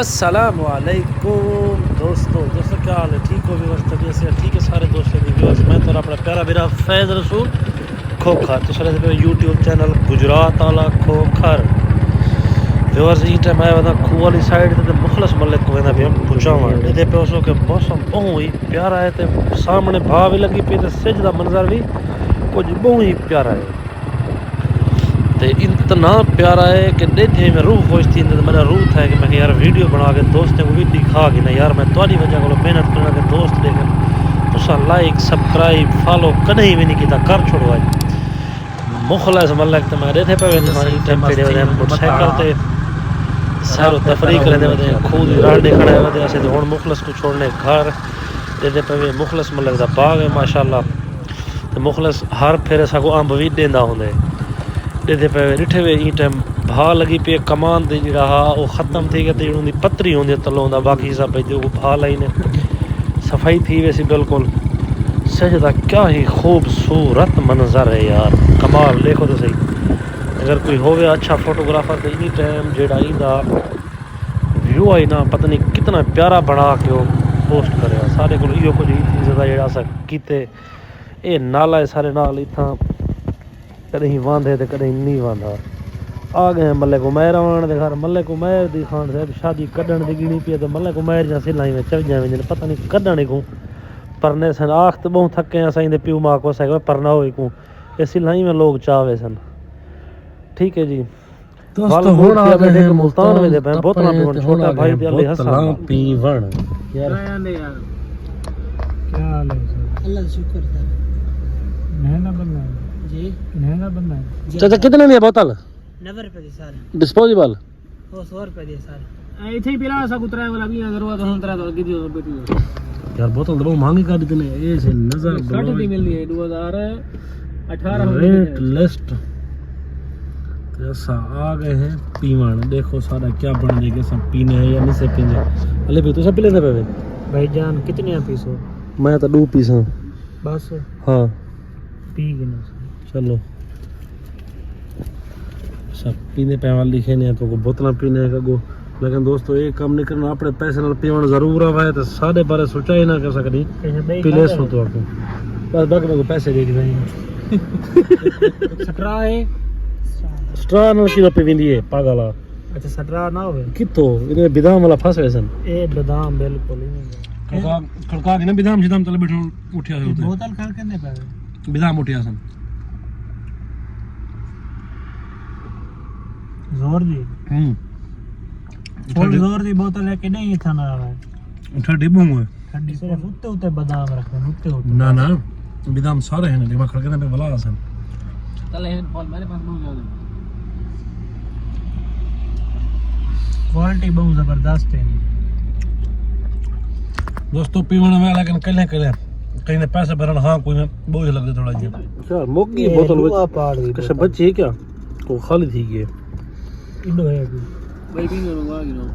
अस्सलामुअलैकुम दोस्तों क्या हाल है? ठीक हो? व्यवस्था तबीयत से ठीक है सारे दोस्तों की व्यूअर्स। मैं तो अपना प्यारा मेरा फैज़ रसूल खोखर तो सारे यूट्यूब चैनल गुजरात आला खोखर व्यूअर्स। ई टाइम आया वदा खूह वाली साइड ते मुखलस मलिक को वेंदा पे पुछावण इधे पे उसो के मौसम बहुत ही प्यारा है ते सामने भाव भी लगी पे ते सिज दा मंजर भी कुछ बहुत ही प्यारा है ते इतना प्यारा है कि देखे में रूह खुश थी। मेरा रूह था कि मैं यार वीडियो बना के दोस्तों को भी दिखा के ना यार मैं तुम्हारी वजह को मेहनत करना के दोस्त देखें तुसा लाइक सब्सक्राइब फॉलो कहीं भी नहीं किया कर छोड़ो आज मुखलस मलक ते मैं देखे पे टेम्परेचर मोटरसाइकिल ते सैर तफरी करे वे खूह की राह खड़े वे अस हूँ मुखलस को छोड़ने घर दे पे मुखलस मलक का बाग है माशाल्लाह। तो मुखलस हर फेरे सगो अंब भी देंदा होंगे ॾिठे पे ॾिठे वे ई टाइम भाव लगी पे कमान ते जड़ा वो ख़त्म थी गया उनकी पतरी होंदी तलो होंदा बाकी सब जो भाव लाई ने सफाई थी वैसी बिल्कुल सजदा क्या ही खूबसूरत मंजर है यार कमाल। देखो तो सही अगर कोई होवे अच्छा फोटोग्राफर तो इन टाइम जेड़ा इंदा व्यू आई ना पता नहीं कितना प्यारा बना के वो पोस्ट करे सारे को इो कुछ ज़्यादा जेड़ा अस कीते ये नाला है सारे नाल इतना कहीं वांधे तो कहीं नहीं वांधा आ गए मल्ले उमैर आने के घर मल्ले उमैर दी खान साहब शादी कढ़ण की गिनी पी तो मल्ले उमैर जा सिलाई में चल जाए पता नहीं कढ़ण को परने सन आख तो बहुत थके असाई प्यू माँ को सके परना हो को ये सिलाई में लोग चावे सन। ठीक है जी दोस्तों हुण आ गए हैं मुल्तान में दे बोतला पीवन छोटा भाई दे अली हसन पीवन यार क्या हाल है अल्लाह शुक्र सर महंगा बनना है जी महंगा बनना है चाचा कितने में बोतल 90 रुपए दी साल डिस्पोजेबल वो 100 रुपए दी साल ऐथे ही पिला सा कुतरा वाला भी अगर वो तो हम तरह तो गिदी बेटी यार बोतल तो बहुत महंगी कर दी ने ये से नजर काट दी मिल रही है 2018 रेट लिस्ट ऐसा आ गए हैं पीवन देखो सारा क्या बन जाएगा सब पीने हैं या नहीं से पीने अले भी तो सब पी लेते पे भाईजान कितने पीस हो मैं तो 2 पीस हूं बस हाँ पी गिनो चलो सब पीने पे वाली लिखे नहीं तो बोतल पीने का गो लेकिन दोस्तों ये काम नहीं करना अपने पैसे नाल पीवन जरूर आवा है तो साढ़े बारे सोचा ही ना कर सकनी पीले सो तो आपको बस बाकी को पैसे दे दी सटरा है स्ट्रा नाल की पे विंदी है पागला अच्छा सटरा ना होवे कितो इने बादाम वाला फंस वैसन ए बादाम बिल्कुल ही खड़का के ना बादाम जिदाम तले बैठो उठिया से बोतल खड़ के नहीं पावे बादाम उठिया सन जोर दी फुल जोर दी बोतल है कि नहीं था ना ठंडी बूंग ठंडी सिर्फ उत्ते उत्ते बादाम रखे उत्ते उत्ते ना ना बादाम सारे हैं दिमाग खड़के ना पे वाला सन चल है फल मेरे पास बहुत ज्यादा क्वालिटी बहुत जबरदस्त है दोस्तों पीवन में लेकिन कले कहीं ने पैसे भरन हाँ कोई में बोझ लगे थोड़ा जी क्या मोगी बोतल में कैसे बच्ची है क्या तो खाली थी ये इंडो है भाई भी मंगवा गिनो